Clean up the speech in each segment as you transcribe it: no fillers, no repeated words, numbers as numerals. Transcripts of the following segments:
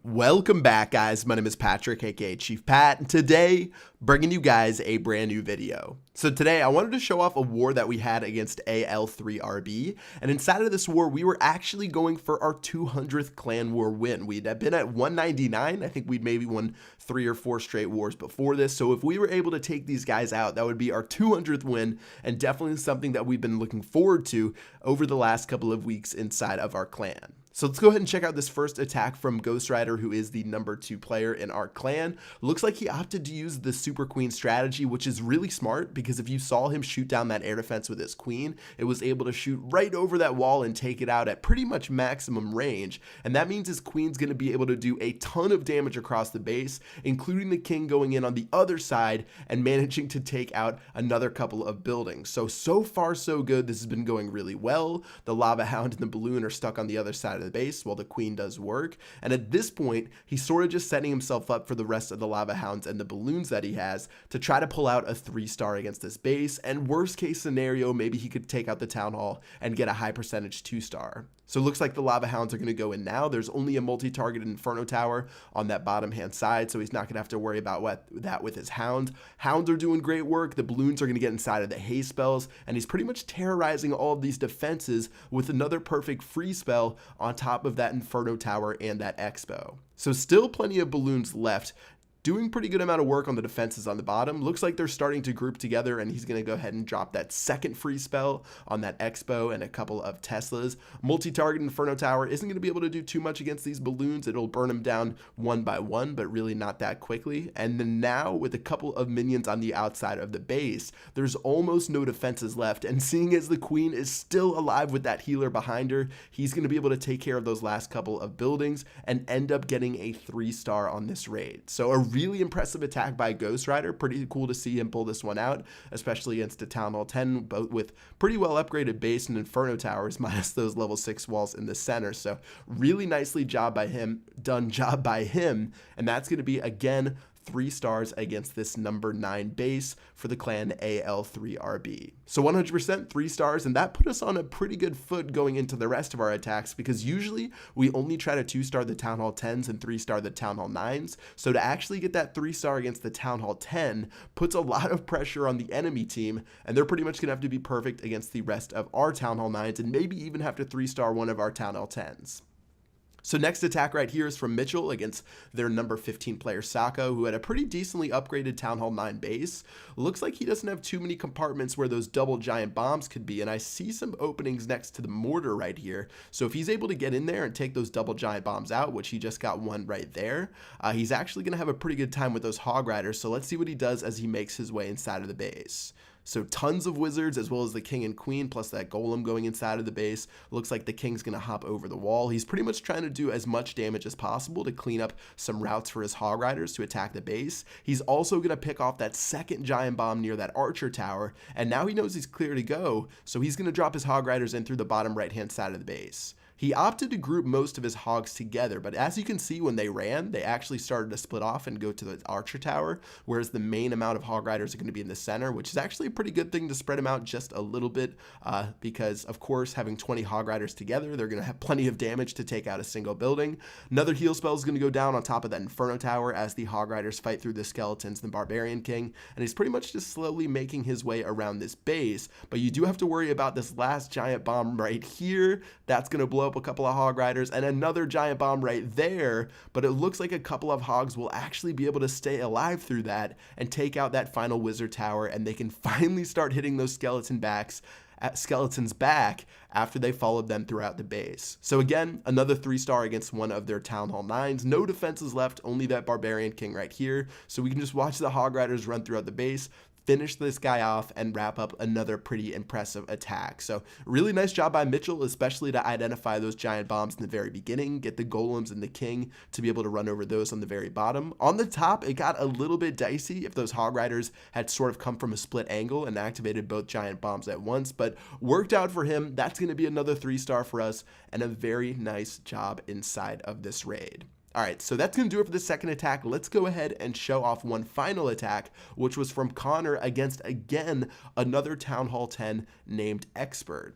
Welcome back, guys. My name is Patrick, aka Chief Pat, and today bringing you guys a brand new video. So today I wanted to show off a war that we had against AL3RB, and inside of this war we were actually going for our 200th clan war win. We'd been at 199. I think we'd maybe won 3 or 4 straight wars before this, so if we were able to take these guys out, that would be our 200th win, and definitely something that we've been looking forward to over the last couple of weeks inside of our clan. So let's go ahead and check out this first attack from Ghost Rider, who is the number 2 player in our clan. Looks like he opted to use the Super Queen strategy, which is really smart because if you saw him shoot down that air defense with his queen, it was able to shoot right over that wall and take it out at pretty much maximum range. And that means his queen's going to be able to do a ton of damage across the base, including the king going in on the other side and managing to take out another couple of buildings. So far so good. This has been going really well. The Lava Hound and the Balloon are stuck on the other side of the base while the queen does work, and at this point he's sort of just setting himself up for the rest of the Lava Hounds and the balloons that he has to try to pull out a 3-star against this base, and worst case scenario maybe he could take out the Town Hall and get a high percentage 2-star. So it looks like the Lava Hounds are going to go in now. There's only a multi-targeted Inferno Tower on that bottom hand side, so he's not going to have to worry about that with his Hound. Hounds are doing great work. The balloons are going to get inside of the haste spells, and he's pretty much terrorizing all of these defenses with another perfect free spell on top of that Inferno Tower and that Expo. So still plenty of balloons left. Doing pretty good amount of work on the defenses on the bottom. Looks like they're starting to group together, and he's going to go ahead and drop that second free spell on that Expo and a couple of Teslas. Multi-target Inferno Tower isn't going to be able to do too much against these balloons. It'll burn them down one by one, but really not that quickly. And then now with a couple of minions on the outside of the base, there's almost no defenses left. And seeing as the queen is still alive with that healer behind her, he's going to be able to take care of those last couple of buildings and end up getting a 3-star on this raid. So a really impressive attack by Ghost Rider. Pretty cool to see him pull this one out, especially against a Town Hall 10, both with pretty well upgraded base and Inferno Towers, minus those level 6 walls in the center. So really nicely job by him, and that's going to be, again, 3 stars against this number 9 base for the clan AL3RB. So 100% 3 stars, and that put us on a pretty good foot going into the rest of our attacks, because usually we only try to 2-star the Town Hall 10s and 3-star the Town Hall 9s. So to actually get that 3-star against the Town Hall 10 puts a lot of pressure on the enemy team, and they're pretty much going to have to be perfect against the rest of our Town Hall 9s and maybe even have to 3-star one of our Town Hall 10s. So next attack right here is from Mitchell against their number 15 player Sako, who had a pretty decently upgraded Town Hall 9 base. Looks like he doesn't have too many compartments where those double giant bombs could be, and I see some openings next to the mortar right here. So if he's able to get in there and take those double giant bombs out, which he just got one right there, he's actually going to have a pretty good time with those Hog Riders. So let's see what he does as he makes his way inside of the base. So tons of wizards, as well as the king and queen, plus that golem going inside of the base. Looks like the king's going to hop over the wall. He's pretty much trying to do as much damage as possible to clean up some routes for his Hog Riders to attack the base. He's also going to pick off that second giant bomb near that archer tower, and now he knows he's clear to go, so he's going to drop his Hog Riders in through the bottom right-hand side of the base. He opted to group most of his hogs together, but as you can see, when they ran, they actually started to split off and go to the archer tower, whereas the main amount of Hog Riders are going to be in the center, which is actually a pretty good thing to spread them out just a little bit, because, of course, having 20 Hog Riders together, they're going to have plenty of damage to take out a single building. Another heal spell is going to go down on top of that Inferno Tower as the Hog Riders fight through the skeletons and the Barbarian King, and he's pretty much just slowly making his way around this base, but you do have to worry about this last giant bomb right here. That's going to blow up a couple of Hog Riders and another giant bomb right there, but it looks like a couple of hogs will actually be able to stay alive through that and take out that final wizard tower, and they can finally start hitting those skeletons back after they followed them throughout the base. So again, another 3-star against one of their Town Hall 9s. No defenses left, only that Barbarian King right here, so we can just watch the Hog Riders run throughout the base, finish this guy off, and wrap up another pretty impressive attack. So really nice job by Mitchell, especially to identify those giant bombs in the very beginning, get the golems and the king to be able to run over those on the very bottom. On the top, it got a little bit dicey if those Hog Riders had sort of come from a split angle and activated both giant bombs at once, but worked out for him. That's going to be another 3-star for us, and a very nice job inside of this raid. Alright, so that's going to do it for the second attack. Let's go ahead and show off one final attack, which was from Connor against, again, another Town Hall 10 named Expert.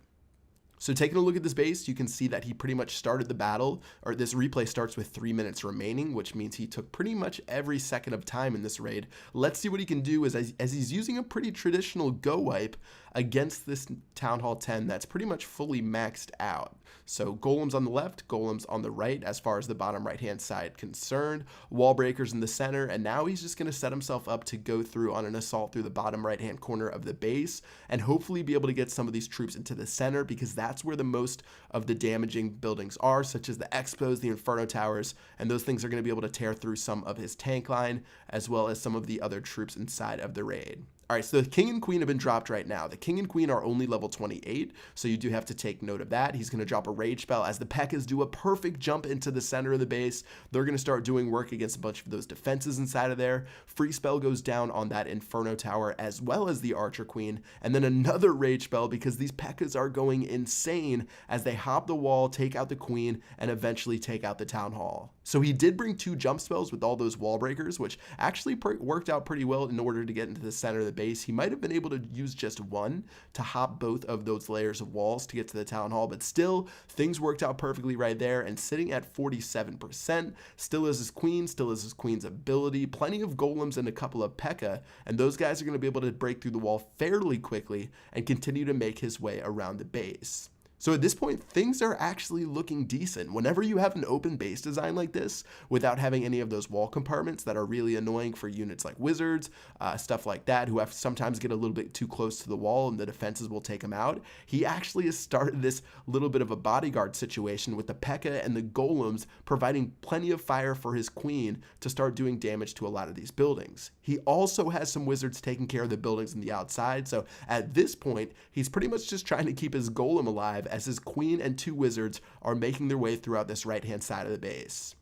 So taking a look at this base, you can see that he pretty much started the battle, or this replay starts with 3 minutes remaining, which means he took pretty much every second of time in this raid. Let's see what he can do as he's using a pretty traditional go wipe against this Town Hall 10 that's pretty much fully maxed out. So golems on the left, golems on the right as far as the bottom right hand side concerned, wall breakers in the center, and now he's just going to set himself up to go through on an assault through the bottom right hand corner of the base and hopefully be able to get some of these troops into the center, because that's where the most of the damaging buildings are, such as the expos, the inferno towers, and those things are going to be able to tear through some of his tank line as well as some of the other troops inside of the raid. All right, so the king and queen have been dropped right now. The king and queen are only level 28, so you do have to take note of that. He's going to drop a rage spell as the P.E.K.K.A.s do a perfect jump into the center of the base. They're going to start doing work against a bunch of those defenses inside of there. Free spell goes down on that inferno tower as well as the archer queen, and then another rage spell because these P.E.K.K.A.s are going insane as they hop the wall, take out the queen, and eventually take out the town hall. So he did bring 2 jump spells with all those wall breakers, which actually worked out pretty well in order to get into the center of the base. He might have been able to use just one to hop both of those layers of walls to get to the town hall, but still things worked out perfectly right there. And sitting at 47%, still is his queen's ability, plenty of golems and a couple of P.E.K.K.A., and those guys are going to be able to break through the wall fairly quickly and continue to make his way around the base. So at this point, things are actually looking decent. Whenever you have an open base design like this, without having any of those wall compartments that are really annoying for units like wizards, stuff like that, who have to sometimes get a little bit too close to the wall and the defenses will take them out, he actually has started this little bit of a bodyguard situation with the P.E.K.K.A. and the golems providing plenty of fire for his queen to start doing damage to a lot of these buildings. He also has some wizards taking care of the buildings on the outside, so at this point, he's pretty much just trying to keep his golem alive as his queen and 2 wizards are making their way throughout this right-hand side of the base.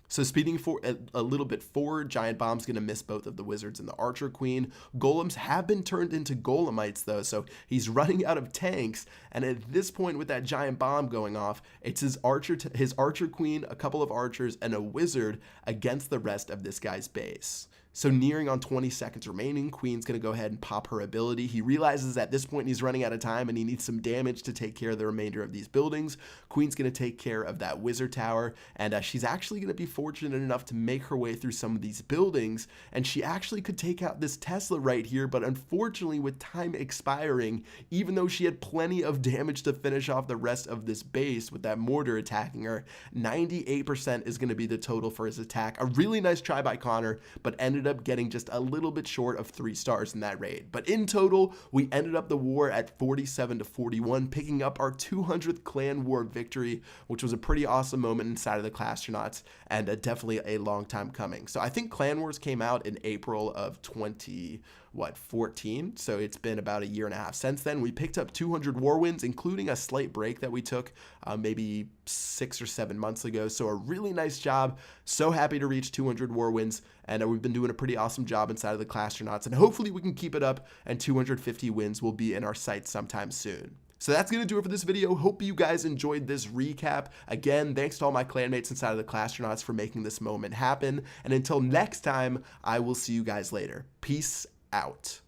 So speeding for a little bit forward, Giant Bomb's going to miss both of the wizards and the archer queen. Golems have been turned into golemites though, so he's running out of tanks, and at this point with that Giant Bomb going off, it's his archer queen, a couple of archers, and a wizard against the rest of this guy's base. So nearing on 20 seconds remaining, Queen's going to go ahead and pop her ability. He realizes at this point he's running out of time and he needs some damage to take care of the remainder of these buildings. Queen's going to take care of that wizard tower, and she's actually going to be fortunate enough to make her way through some of these buildings, and she actually could take out this Tesla right here, but unfortunately with time expiring, even though she had plenty of damage to finish off the rest of this base with that mortar attacking her, 98% is going to be the total for his attack. A really nice try by Connor, but ended up getting just a little bit short of 3 stars in that raid. But in total, we ended up the war at 47-41, picking up our 200th clan war victory, which was a pretty awesome moment inside of the Classronauts, and definitely a long time coming. So I think Clan Wars came out in April of 2014, so it's been about a year and a half since then. We picked up 200 war wins, including a slight break that we took maybe 6 or 7 months ago. So a really nice job. So happy to reach 200 war wins, and we've been doing a pretty awesome job inside of the Classronauts, and hopefully we can keep it up, and 250 wins will be in our sights sometime soon. So that's going to do it for this video. Hope you guys enjoyed this recap. Again, thanks to all my clanmates inside of the Classronauts for making this moment happen, and until next time, I will see you guys later. Peace out.